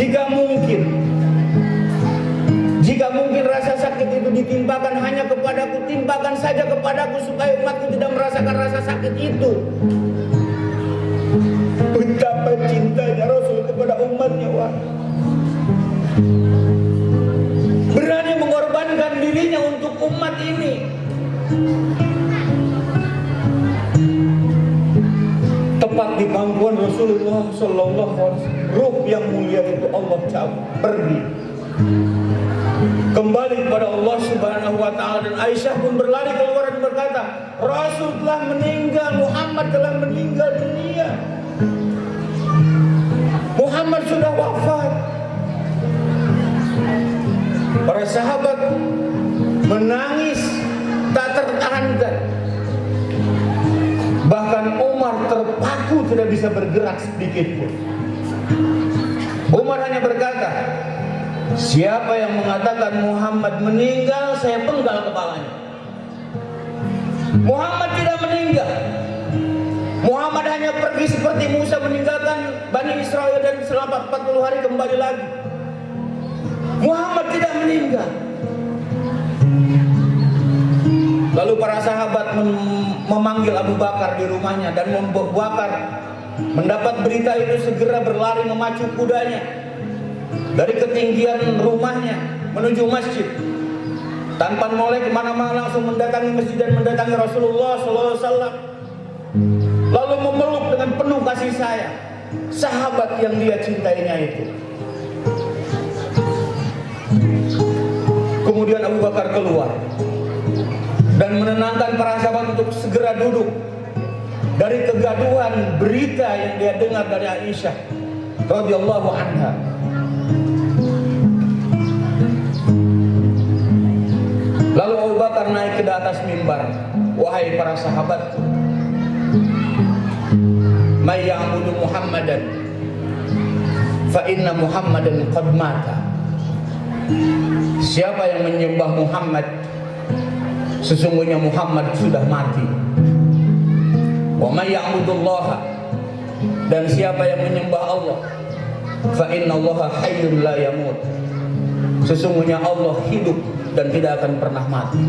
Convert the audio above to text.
Jika mungkin rasa sakit itu ditimpakan hanya kepadaku, timpakan saja kepadaku supaya umatku tidak merasakan rasa sakit itu. Betapa cintanya Rasul kepada umatnya, wah. Berani mengorbankan dirinya untuk umat ini. Tepat di pangkuan Rasulullah Sallallahu Alaihi Wasallam, ruh yang mulia itu Allah cabut, pergi kembali kepada Allah Subhanahu Wa Taala. Dan Aisyah pun berlari keluar dan berkata, Rasul telah meninggal, Muhammad telah meninggal dunia, Muhammad sudah wafat. Para sahabat menangis tak tertahankan. Bahkan Umar terpaku tidak bisa bergerak sedikit pun. Umar hanya berkata, siapa yang mengatakan Muhammad meninggal, saya penggal kepalanya. Muhammad tidak meninggal. Muhammad hanya pergi seperti Musa meninggalkan Bani Israel dan selama 40 hari kembali lagi. Muhammad tidak meninggal. Lalu para sahabat memanggil Abu Bakar di rumahnya, dan Abu Bakar mendapat berita itu segera berlari memacu kudanya dari ketinggian rumahnya menuju masjid. Tanpa menoleh kemana-mana langsung mendatangi masjid dan mendatangi Rasulullah SAW. Lalu memeluk dengan penuh kasih sayang sahabat yang dia cintainya itu. Kemudian Abu Bakar keluar dan menenangkan para sahabat untuk segera duduk dari kegaduhan berita yang dia dengar dari Aisyah radhiyallahu anha. Lalu Abu Bakar naik ke atas mimbar. Wahai para sahabat, may ya'budu Muhammadan fa inna Muhammadan qad mata. Siapa yang menyembah Muhammad, sesungguhnya Muhammad sudah mati. Wa may ya'budullaha, dan siapa yang menyembah Allah, fa innallaha hayyun la yamut. Sesungguhnya Allah hidup dan tidak akan pernah mati.